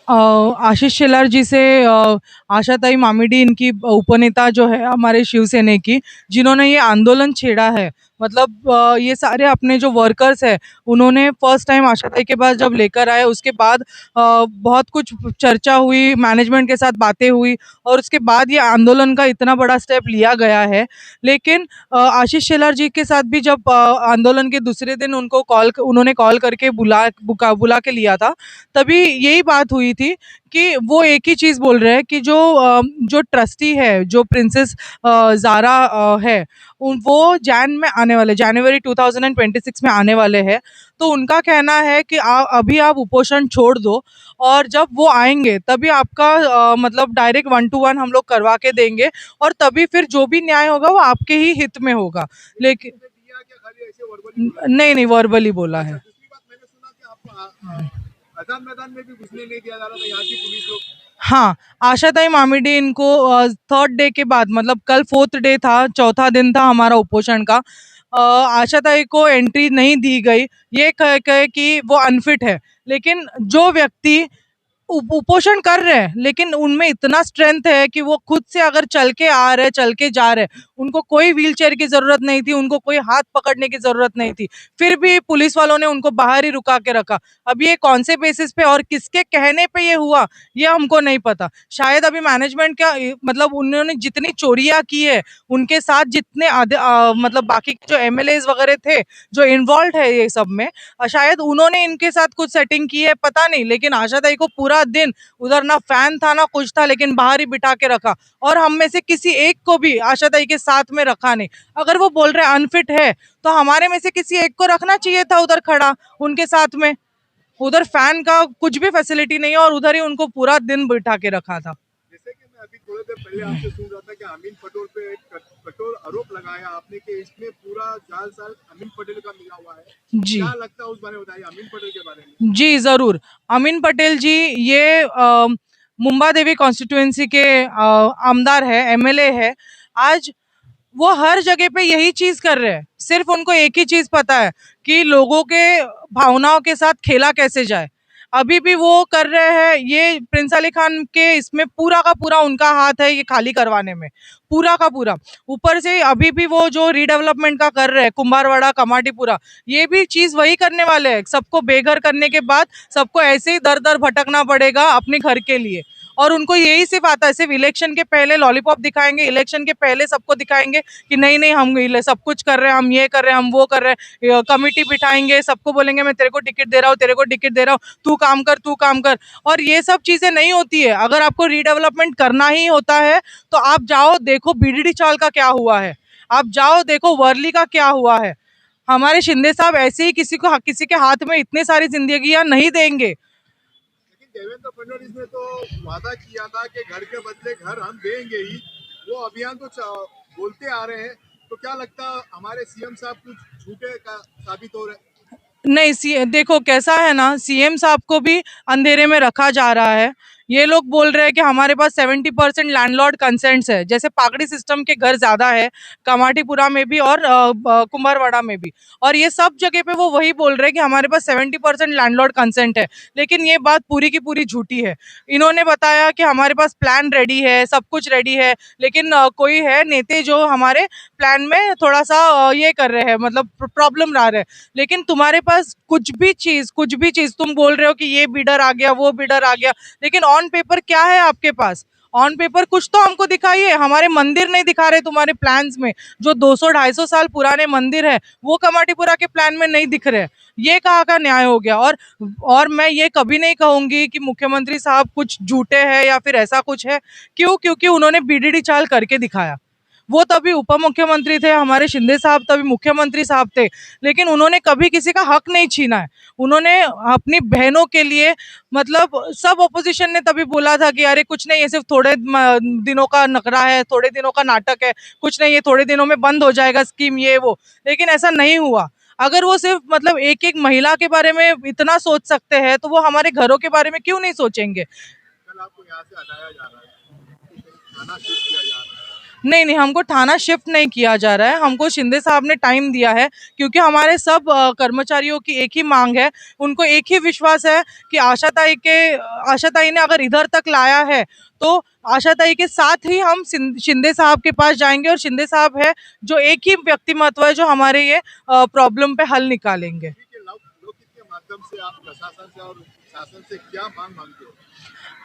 अ, आशीष शेलार जी से आशाताई मामिडी इनकी उपनेता जो है हमारे शिवसेना की, जिन्होंने ये आंदोलन छेड़ा है। मतलब ये सारे अपने जो वर्कर्स हैं, उन्होंने फर्स्ट टाइम आशाताई के पास जब लेकर आए, उसके बाद बहुत कुछ चर्चा हुई, मैनेजमेंट के साथ बातें हुई और उसके बाद ये आंदोलन का इतना बड़ा स्टेप लिया गया है। लेकिन आशीष शेलार जी के साथ भी जब आंदोलन के दूसरे दिन उन्होंने कॉल करके बुला के लिया था, तभी यही बात हुई थी कि वो एक ही चीज़ बोल रहे हैं कि जो ट्रस्टी है, जो प्रिंसेस ज़ारा है, वो जनवरी 2026 में आने वाले हैं। तो उनका कहना है कि अभी आप उपोषण छोड़ दो और जब वो आएँगे तभी आपका मतलब डायरेक्ट 1 टू 1 हम लोग करवा के देंगे और तभी फिर जो भी न्याय होगा वो आपके ही हित में होगा। लेकिन नहीं, नहीं वर्बली बोला है। दूसरी बात मैंने सुना कि आपको आजाद मैदान में भी घुसने नहीं दिया जा रहा था, यहाँ की पुलिस लोग। हाँ, आशाताई मामिडी इनको थर्ड डे के बाद, मतलब कल फोर्थ डे था, चौथा दिन था हमारा उपोषण का। आशाताई को एंट्री नहीं दी गई, ये कह कह कि वो अनफिट है। लेकिन जो व्यक्ति उपोषण कर रहे हैं, लेकिन उनमें इतना स्ट्रेंथ है कि वो खुद से अगर चल के आ रहे, चल के जा रहे, उनको कोई व्हीलचेयर की ज़रूरत नहीं थी, उनको कोई हाथ पकड़ने की ज़रूरत नहीं थी। फिर भी पुलिस वालों ने उनको बाहर ही रुका के रखा। अब ये कौन से बेसिस पे और किसके कहने पे ये हुआ, ये हमको नहीं पता। शायद अभी मैनेजमेंट का मतलब उन्होंने जितनी चोरियाँ की है, उनके साथ जितने मतलब बाकी के जो एमएलएज़ वगैरह थे, जो इन्वॉल्व्ड है ये सब में, शायद उन्होंने इनके साथ कुछ सेटिंग की है, पता नहीं। लेकिन आशाताई को पूरा दिन उधर ना फैन था ना कुछ था, लेकिन बाहर ही बिठा के रखा और हम में से किसी एक को भी आशाताई के साथ में रखा नहीं। अगर वो बोल रहे अनफिट है, तो हमारे में से किसी एक को रखना चाहिए था उधर खड़ा उनके साथ में। उधर फैन का कुछ भी फैसिलिटी नहीं है और उधर ही उनको पूरा दिन बिठा के रखा था। जैसे कि मैं अभी थोड़ी देर पहले आपसे सुन रहा था कि अमीन पटेल पे एक कठोर आरोप लगाया आपने कि इसमें पूरा जाल साल अमीन पटेल का मिला हुआ है। जी। क्या लगता है उस बारे में बताइए, अमीन पटेल के बारे में। जी, ज़रूर। अमीन पटेल जी ये मुंबा देवी कॉन्स्टिट्यूएंसी के आमदार है, एमएलए है। आज वो हर जगह पे यही चीज़ कर रहे हैं। सिर्फ़ उनको एक ही चीज़ पता है कि लोगों के भावनाओं के साथ खेला कैसे जाए। अभी भी वो कर रहे हैं, ये प्रिंस अली खान के इसमें पूरा का पूरा उनका हाथ है ये खाली करवाने में, पूरा का पूरा। ऊपर से अभी भी वो जो रीडेवलपमेंट का कर रहे हैं, कुंभारवाड़ा, कमाटीपुरा, ये भी चीज़ वही करने वाले हैं। सबको बेघर करने के बाद सबको ऐसे ही दर-दर भटकना पड़ेगा अपने घर के लिए। और उनको यही सिर्फ आता है, सिर्फ इलेक्शन के पहले लॉलीपॉप दिखाएंगे, इलेक्शन के पहले सबको दिखाएंगे कि नहीं नहीं हम सब कुछ कर रहे हैं, हम ये कर रहे हैं, हम वो कर रहे हैं, कमिटी बिठाएंगे, सबको बोलेंगे मैं तेरे को टिकट दे रहा हूँ, तेरे को टिकट दे रहा हूँ, तू काम कर, तू काम कर। और ये सब चीजें नहीं होती है। अगर आपको रीडेवलपमेंट करना ही होता है तो आप जाओ देखो बीडीडी चाल का क्या हुआ है, आप जाओ देखो वर्ली का क्या हुआ है। हमारे शिंदे साहब ऐसे ही किसी के हाथ में इतनी सारी जिंदगियां नहीं देंगे। लेकिन देवेंद्र फडणवीस ने तो वादा किया था कि घर के बदले घर हम देंगे ही। वो अभियान तो बोलते आ रहे हैं। तो क्या लगता है हमारे सीएम साहब कुछ झूठे का साबित हो रहे हैं? नहीं, सी देखो कैसा है ना, सीएम साहब को भी अंधेरे में रखा जा रहा है। ये लोग बोल रहे हैं कि हमारे पास 70% लैंडलॉर्ड कंसेंट्स है, जैसे पाकड़ी सिस्टम के घर ज्यादा है, कमाटीपुरा में भी और कुंभारवाड़ा में भी। और ये सब जगह पे वो वही बोल रहे हैं कि हमारे पास 70% लैंडलॉर्ड कंसेंट है। लेकिन ये बात पूरी की पूरी झूठी है। इन्होंने बताया कि हमारे पास प्लान रेडी है, सब कुछ रेडी है, लेकिन कोई है नेता जो हमारे प्लान में थोड़ा सा ये कर रहे हैं, मतलब प्रॉब्लम ला रहे हैं। लेकिन तुम्हारे पास कुछ भी चीज तुम बोल रहे हो कि ये बिडर आ गया, वो बिडर आ गया, लेकिन ऑन पेपर क्या है आपके पास? ऑन पेपर कुछ तो हमको दिखाइए। हमारे मंदिर नहीं दिखा रहे तुम्हारे प्लान्स में, जो 200-250 साल पुराने मंदिर है वो कमाटीपुरा के प्लान में नहीं दिख रहे। ये कहाँ का न्याय हो गया? और मैं ये कभी नहीं कहूंगी कि मुख्यमंत्री साहब कुछ झूठे हैं या फिर ऐसा कुछ है। क्यों? क्योंकि उन्होंने बीडीडी चाल करके दिखाया। वो तभी उप मुख्यमंत्री थे, हमारे शिंदे साहब तभी मुख्यमंत्री साहब थे, लेकिन उन्होंने कभी किसी का हक नहीं छीना है। उन्होंने अपनी बहनों के लिए, मतलब सब ऑपोजिशन ने तभी बोला था कि अरे कुछ नहीं, ये सिर्फ थोड़े दिनों का नखरा है, थोड़े दिनों का नाटक है, कुछ नहीं, ये थोड़े दिनों में बंद हो जाएगा स्कीम ये वो। लेकिन ऐसा नहीं हुआ। अगर वो सिर्फ मतलब एक एक महिला के बारे में इतना सोच सकते हैं, तो वो हमारे घरों के बारे में क्यों नहीं सोचेंगे? कल आपको यहाँ से हटाया जा रहा है, थाना शिफ्ट किया जा रहा है। नहीं नहीं, हमको थाना शिफ्ट नहीं किया जा रहा है। हमको शिंदे साहब ने टाइम दिया है, क्योंकि हमारे सब कर्मचारियों की एक ही मांग है। उनको एक ही विश्वास है कि आशाताई ने अगर इधर तक लाया है, तो आशाताई के साथ ही हम शिंदे साहब के पास जाएंगे, और शिंदे साहब है जो एक ही व्यक्तिमत्व है जो हमारे ये प्रॉब्लम पे हल निकालेंगे। ठीक है, लोकहित के माध्यम से आप प्रशासन से और शासन से क्या मांग मांगते हो?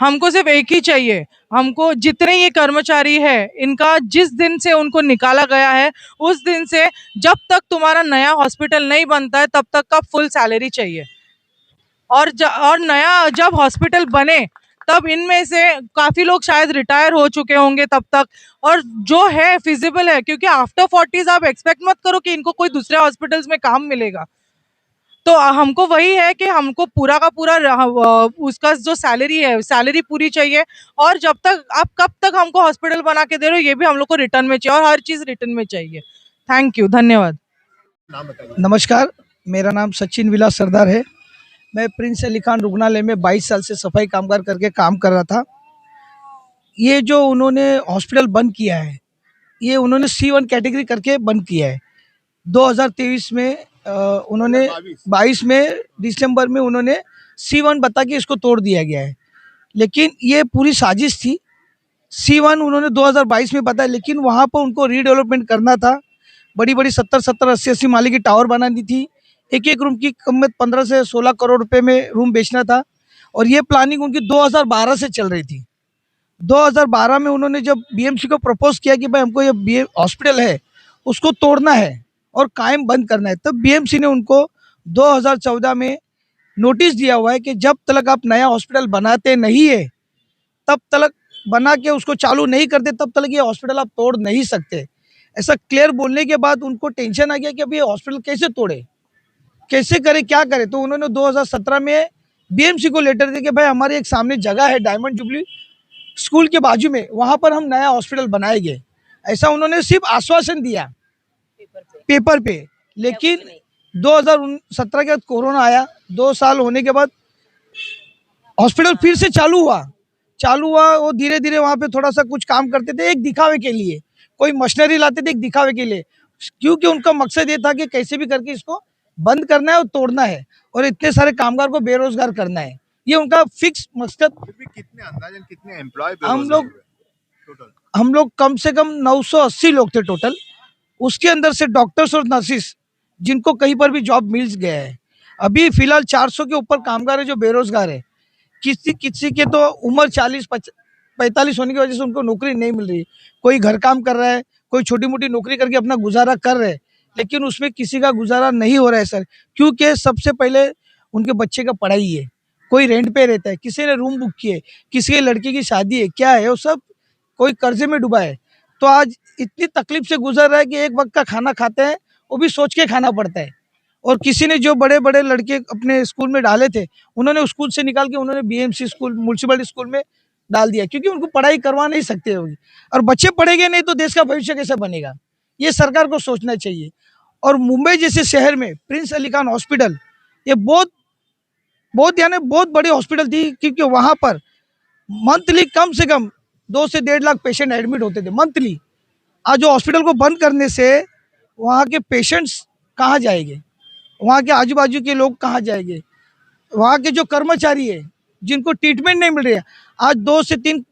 हमको सिर्फ एक ही चाहिए। हमको जितने ये कर्मचारी है, इनका जिस दिन से उनको निकाला गया है, उस दिन से जब तक तुम्हारा नया हॉस्पिटल नहीं बनता है, तब तक का फुल सैलरी चाहिए। और नया जब हॉस्पिटल बने, तब इनमें से काफी लोग शायद रिटायर हो चुके होंगे तब तक, और जो है फिजिबल है, क्योंकि आफ्टर 40s आप एक्सपेक्ट मत करो कि इनको कोई दूसरे हॉस्पिटल्स में काम मिलेगा। तो हमको वही है कि हमको पूरा का पूरा उसका जो सैलरी है, सैलरी पूरी चाहिए। और जब तक आप कब तक हमको हॉस्पिटल बना के दे रहे हो, ये भी हम लोग को रिटर्न में चाहिए, और हर चीज रिटर्न में चाहिए। थैंक यू, धन्यवाद। नाम बताइए। नमस्कार, मेरा नाम सचिन विलास सरदार है। मैं प्रिंस अली खान रुग्णालय में 22 साल से सफाई कामगार करके काम कर रहा था। ये जो उन्होंने हॉस्पिटल बंद किया है, ये उन्होंने C1 कैटेगरी करके बंद किया है। 2023 में उन्होंने 22 में दिसंबर में उन्होंने C1 बता के इसको तोड़ दिया गया है, लेकिन ये पूरी साजिश थी। C1 उन्होंने 2022 में बताया, लेकिन वहाँ पर उनको रीडेवलपमेंट करना था। बड़ी बड़ी 70-70, 80-80 माले की टावर बनानी थी। एक एक रूम की कीमत 15 से 16 करोड़ रुपए में रूम बेचना था, और ये प्लानिंग उनकी 2012 से चल रही थी। 2012 में उन्होंने जब BMC को प्रपोज किया कि भाई हमको ये हॉस्पिटल है उसको तोड़ना है और कायम बंद करना है, तब BMC ने उनको 2014 में नोटिस दिया हुआ है कि जब तक आप नया हॉस्पिटल बनाते नहीं है, तब तक बना के उसको चालू नहीं करते, तब तक ये हॉस्पिटल आप तोड़ नहीं सकते। ऐसा क्लियर बोलने के बाद उनको टेंशन आ गया कि अब ये हॉस्पिटल कैसे तोड़े, कैसे करे, क्या करे। तो उन्होंने 2017 में BMC को लेटर दिया कि भाई हमारे एक सामने जगह है डायमंड जुबली स्कूल के बाजू में, वहाँ पर हम नया हॉस्पिटल बनाएंगे। ऐसा उन्होंने सिर्फ आश्वासन दिया पेपर पे। लेकिन 2017 के बाद कोरोना आया, 2 साल होने के बाद हॉस्पिटल फिर से चालू हुआ। वो धीरे धीरे वहाँ पे थोड़ा सा कुछ काम करते थे एक दिखावे के लिए, कोई मशीनरी लाते थे एक दिखावे के लिए, क्योंकि उनका मकसद ये था कि कैसे भी करके इसको बंद करना है और तोड़ना है, और इतने सारे कामगार को बेरोजगार करना है। ये उनका फिक्स मकसद। फिर भी कितने अंदाजन कितने एम्प्लॉय हम लोग कम से कम 980 लोग थे टोटल। उसके अंदर से डॉक्टर्स और नर्सिस जिनको कहीं पर भी जॉब मिल गया है। अभी फिलहाल 400 के ऊपर कामगार है जो बेरोजगार है। किसी किसी के तो उम्र 40-45 होने की वजह से उनको नौकरी नहीं मिल रही। कोई घर काम कर रहा है, कोई छोटी मोटी नौकरी करके अपना गुजारा कर रहे हैं, लेकिन उसमें किसी का गुजारा नहीं हो रहा है सर, क्योंकि सबसे पहले उनके बच्चे का पढ़ाई है, कोई रेंट पे रहता है, किसी ने रूम बुक किए, किसी के लड़के की शादी है, क्या है वो सब कोई कर्जे में डूबा है। तो आज इतनी तकलीफ से गुजर रहा है कि एक वक्त का खाना खाते हैं वो भी सोच के खाना पड़ता है। और किसी ने जो बड़े बड़े लड़के अपने स्कूल में डाले थे, उन्होंने स्कूल से निकाल के उन्होंने BMC स्कूल म्यूनसिपल स्कूल में डाल दिया, क्योंकि उनको पढ़ाई करवा नहीं सकते होगी। और बच्चे पढ़ेंगे नहीं तो देश का भविष्य कैसे बनेगा, ये सरकार को सोचना चाहिए। और मुंबई जैसे शहर में प्रिंस अली खान हॉस्पिटल, ये बहुत बहुत यानी बहुत बड़ी हॉस्पिटल थी, क्योंकि वहाँ पर मंथली कम से कम 2 से 1.5 लाख पेशेंट एडमिट होते थे मंथली। आज जो हॉस्पिटल को बंद करने से वहाँ के पेशेंट्स कहाँ जाएंगे, वहाँ के आजू बाजू के लोग कहाँ जाएंगे, वहाँ के जो कर्मचारी है जिनको ट्रीटमेंट नहीं मिल रही है। आज 2 से 3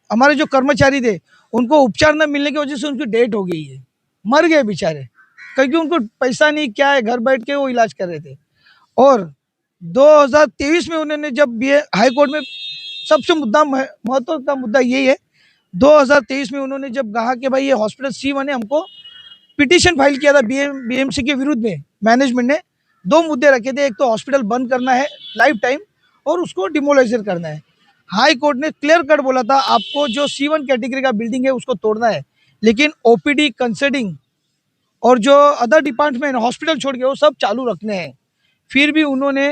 हमारे जो कर्मचारी थे उनको उपचार न मिलने की वजह से उनकी डेथ हो गई है, मर गए बेचारे, क्योंकि उनको पैसा नहीं, क्या है, घर बैठ के वो इलाज कर रहे थे। और 2023 में उन्होंने जब हाई कोर्ट में सबसे महत्व का मुद्दा यही है, 2023 में उन्होंने जब कहा कि भाई ये हॉस्पिटल C1 है, हमको पिटीशन फाइल किया था BMC के विरुद्ध में। मैनेजमेंट ने 2 मुद्दे रखे थे, एक तो हॉस्पिटल बंद करना है लाइफ टाइम और उसको डिमोलाइजर करना है। हाई कोर्ट ने क्लियर कट बोला था आपको जो C1 कैटेगरी का बिल्डिंग है उसको तोड़ना है, लेकिन OPD कंसल्टिंग और जो अदर डिपार्टमेंट हॉस्पिटल छोड़ के वो सब चालू रखने हैं। फिर भी उन्होंने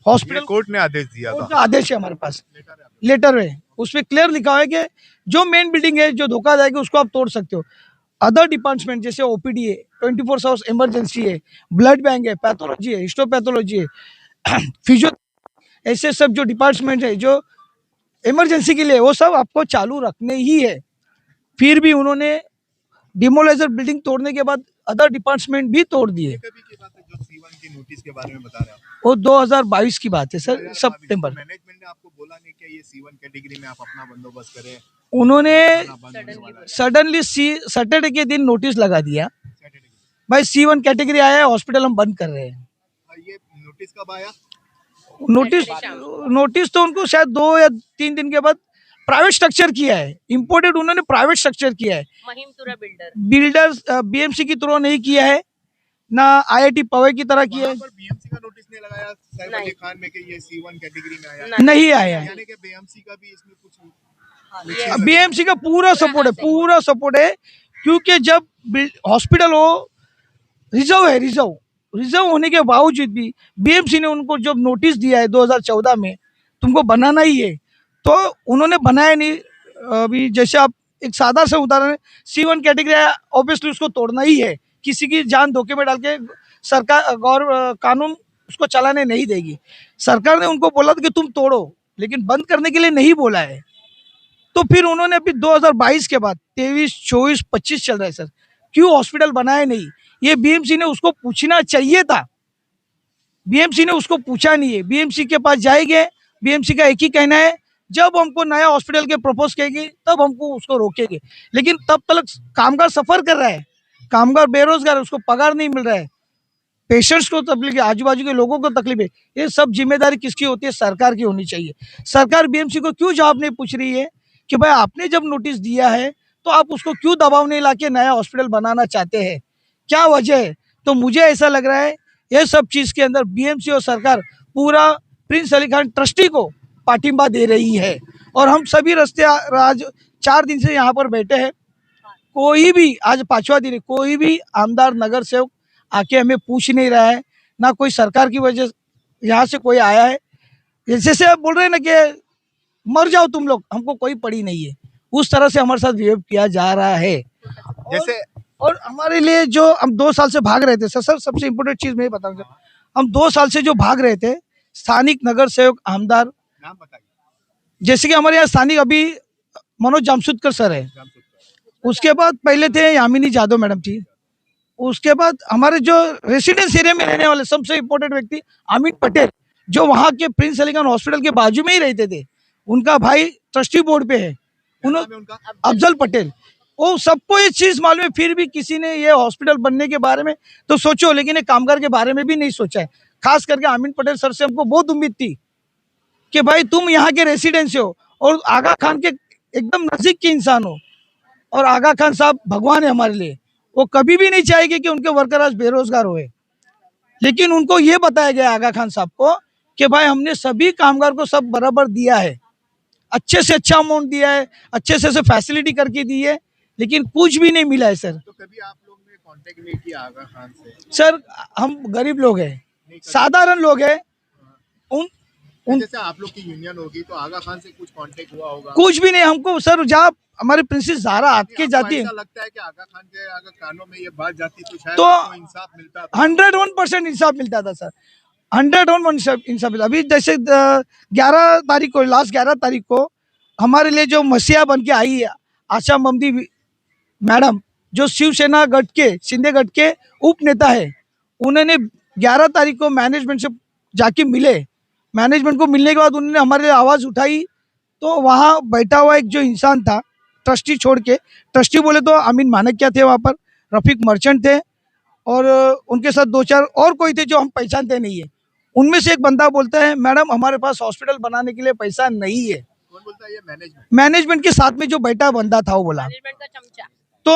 हॉस्पिटल, कोर्ट ने आदेश दिया कोर्ट था, का आदेश है हमारे पास, लेटर है, उसमें क्लियर लिखा हुआ है कि जो मेन बिल्डिंग है जो धोखा जाएगी उसको आप तोड़ सकते हो। अदर डिपार्टमेंट जैसे OPD है, 24 आवर्स इमरजेंसी है, ब्लड बैंक है, पैथोलॉजी है, हिस्टोपैथोलॉजी है, फिजियो, ऐसे सब जो डिपार्टमेंट है जो इमरजेंसी के लिए, वो सब आपको चालू रखने ही है। फिर भी उन्होंने डिमोलाइजर बिल्डिंग तोड़ने के बाद अदर डिपार्टमेंट भी तोड़ दिए। कभी की बात है जो C1 की नोटिस के बारे में बता रहे हैं वो 2022 की बात है सर, 2022 सितंबर। मैनेजमेंट ने आपको बोला नहीं कि ये C1 कैटेगरी में आप अपना बंदोबस्त करें, उन्होंने खाना बंद होने वाला है सडनली सैटरडे के दिन नोटिस लगा दिया, सैटरडे को। भाई C1 कैटेगरी आया है, हॉस्पिटल हम बंद कर रहे हैं। ये नोटिस कब आया? नोटिस तो उनको शायद 2 या 3 दिन के बाद प्राइवेट स्ट्रक्चर किया है, इम्पोर्टेड उन्होंने प्राइवेट स्ट्रक्चर किया है, महिमतुरा बिल्डर्स बीएमसी की तरह नहीं किया है, ना आईआईटी पवई की तरह किया वहाँ है, पर BMC का नोटिस नहीं लगाया सैफ अली खान में कि ये C1 कैटेगरी में आया, नहीं आया है। यानी कि BMC का भी इसमें कुछ बीएमसी का पूरा सपोर्ट है, क्योंकि जब हॉस्पिटल हो रिजर्व है, रिजर्व होने के बावजूद भी बीएमसी ने उनको जब नोटिस दिया है 2014 में तुमको बनाना ही है, तो उन्होंने बनाया नहीं। अभी जैसे आप एक सादा सा उदाहरण है, C1 कैटेगरी है, ऑब्वियसली उसको तोड़ना ही है, किसी की जान धोखे में डाल के सरकार कानून उसको चलाने नहीं देगी। सरकार ने उनको बोला था कि तुम तोड़ो, लेकिन बंद करने के लिए नहीं बोला है। तो फिर उन्होंने अभी 2022 के बाद 23, 24, 25 चल रहा है सर, क्यों हॉस्पिटल बनाया नहीं? ये बीएमसी ने उसको पूछना चाहिए था, बीएमसी ने उसको पूछा नहीं है। बीएमसी के पास जाएंगे, बीएमसी का एक ही कहना है, जब हमको नया हॉस्पिटल के प्रपोज करेगी तब हमको उसको रोकेंगे, लेकिन तब तक कामगार सफर कर रहा है, कामगार बेरोजगार है, उसको पगार नहीं मिल रहा है, पेशेंट्स को तकलीफ है, आजू बाजू के लोगों को तकलीफ है। ये सब जिम्मेदारी किसकी होती है? सरकार की होनी चाहिए। सरकार बीएमसी को क्यों जवाब नहीं पूछ रही है कि भाई आपने जब नोटिस दिया है तो आप उसको क्यों दबाव नहीं लाके नया हॉस्पिटल बनाना चाहते हैं, क्या वजह है? तो मुझे ऐसा लग रहा है ये सब चीज के अंदर बीएमसी और सरकार पूरा प्रिंस अली खान ट्रस्टी को पाठिंबा दे रही है। और हम सभी राज 4 दिन से यहाँ पर बैठे हैं, कोई भी, आज 5वां दिन है, कोई भी आमदार नगर सेवक आके हमें पूछ नहीं रहा है, ना कोई सरकार की वजह यहाँ से कोई आया है। जैसे आप बोल रहे हैं ना कि मर जाओ तुम लोग, हमको कोई पड़ी नहीं है, उस तरह से हमारे साथ बिहेव किया जा रहा है। जैसे और हमारे लिए जो हम 2 साल से भाग रहे थे सर, सबसे इम्पोर्टेंट चीज मैं बताऊंगा, हम 2 साल से जो भाग रहे थे, स्थानिक नगर सेवक आमदार, नाम बताइए। जैसे कि हमारे यहाँ स्थानिक अभी मनोज जामशुदकर सर है, उसके बाद पहले थे यामिनी जादव मैडम थी, उसके बाद हमारे जो रेसिडेंस एरिया में रहने वाले सबसे इम्पोर्टेंट व्यक्ति अमित पटेल, जो वहाँ के प्रिंस अली खान हॉस्पिटल के बाजू में ही रहते थे, उनका भाई ट्रस्टी बोर्ड पे है, उनका अफजल पटेल। वो सबको ये चीज मालूम है, फिर भी किसी ने ये हॉस्पिटल बनने के बारे में तो सोचो, लेकिन ये कामगार के बारे में भी नहीं सोचा है। खास करके अमित पटेल सर से हमको बहुत उम्मीद थी कि भाई तुम यहाँ के रेसिडेंस हो और आगा खान के एकदम नजदीक के इंसान हो, और आगा खान साहब भगवान है हमारे लिए, वो कभी भी नहीं चाहेंगे कि उनके वर्कर आज बेरोजगार हुए। लेकिन उनको ये बताया गया आगा खान साहब को कि भाई हमने सभी कामगार को सब बराबर दिया है, अच्छे से अच्छा अमाउंट दिया है, अच्छे से फैसिलिटी करके दी है, लेकिन कुछ भी नहीं मिला है सर। तो कभी आप लोग ने कांटेक्ट नहीं किया आगा खान से? सर हम गरीब लोग हैं, साधारण लोग हैं, जैसे आप लोग की यूनियन होगी तो आगा खान से कुछ कांटेक्ट हुआ होगा? कुछ भी नहीं। हमको सर जहाँ हमारी प्रिंसेस ज़ारा आके जाती है, ऐसा लगता है कि आगा खान के अगर कानों में ये बात जाती तो शायद तो आपको इंसाफ मिलता था। 101% इंसाफ मिलता था सर, 101% इंसाफ मिलता। अभी जैसे 11 तारीख को, लास्ट 11 तारीख को हमारे लिए जो मसीहा बन के आई है आशा ममदी मैडम, जो शिवसेना गढ़ के, शिंदे गढ़ के उप नेता है, उन्होंने 11 तारीख को मैनेजमेंट से जाके मिले। मैनेजमेंट को मिलने के बाद उन्होंने हमारे लिए आवाज़ उठाई, तो वहाँ बैठा हुआ एक जो इंसान था, ट्रस्टी छोड़ के, ट्रस्टी बोले तो अमीन मानकिया थे वहाँ पर, रफीक मर्चेंट थे, और उनके साथ 2-4 और कोई थे जो हम पहचानते नहीं है। उनमें से एक बंदा बोलता है मैडम हमारे पास हॉस्पिटल बनाने के लिए पैसा नहीं है। कौन बोलता है? ये मैनेजमेंट के साथ में जो बैठा बंदा था वो बोला। का चमचा। तो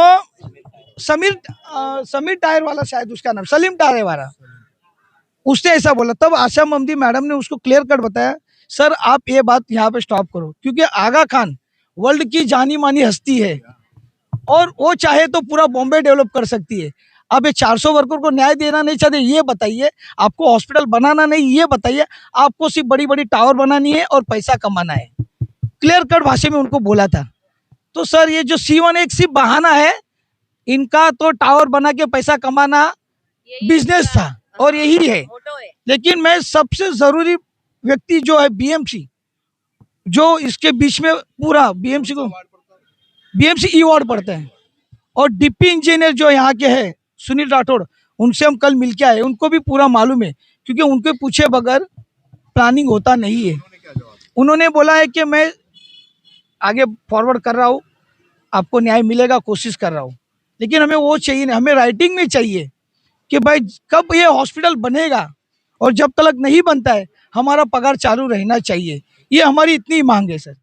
समीर टायर वाला, शायद उसका नाम सलीम टायर वाला, उसने ऐसा बोला। तब आशा ममदी मैडम ने उसको क्लियर कट बताया, सर आप ये बात यहाँ पे स्टॉप करो, क्योंकि आगा खान वर्ल्ड की जानी मानी हस्ती है और वो चाहे तो पूरा बॉम्बे डेवलप कर सकती है। अब ये 400 वर्कर को न्याय देना नहीं चाहते, ये बताइए, आपको हॉस्पिटल बनाना नहीं, ये बताइए, आपको सिर्फ बड़ी बड़ी टावर बनानी है और पैसा कमाना है। क्लियर कट भाषा में उनको बोला था। तो सर ये जो C1 एक सिर्फ बहाना है, इनका तो टावर बना के पैसा कमाना बिजनेस था और यही है। लेकिन मैं सबसे जरूरी व्यक्ति जो है बीएमसी, जो इसके बीच में पूरा बीएमसी को बीएमसी ई वार्ड पढ़ते हैं। और डिप्टी इंजीनियर जो यहाँ के हैं सुनील राठौड़, उनसे हम कल मिलके आए, उनको भी पूरा मालूम है, क्योंकि उनके पूछे बगैर प्लानिंग होता नहीं है। उन्होंने क्या जवाब दिया? उन्होंने बोला है कि मैं आगे फॉरवर्ड कर रहा हूँ, आपको न्याय मिलेगा, कोशिश कर रहा हूँ। लेकिन हमें वो चाहिए नहीं, हमें राइटिंग में चाहिए कि भाई कब ये हॉस्पिटल बनेगा, और जब तक नहीं बनता है हमारा पगार चालू रहना चाहिए। ये हमारी इतनी मांग है सर।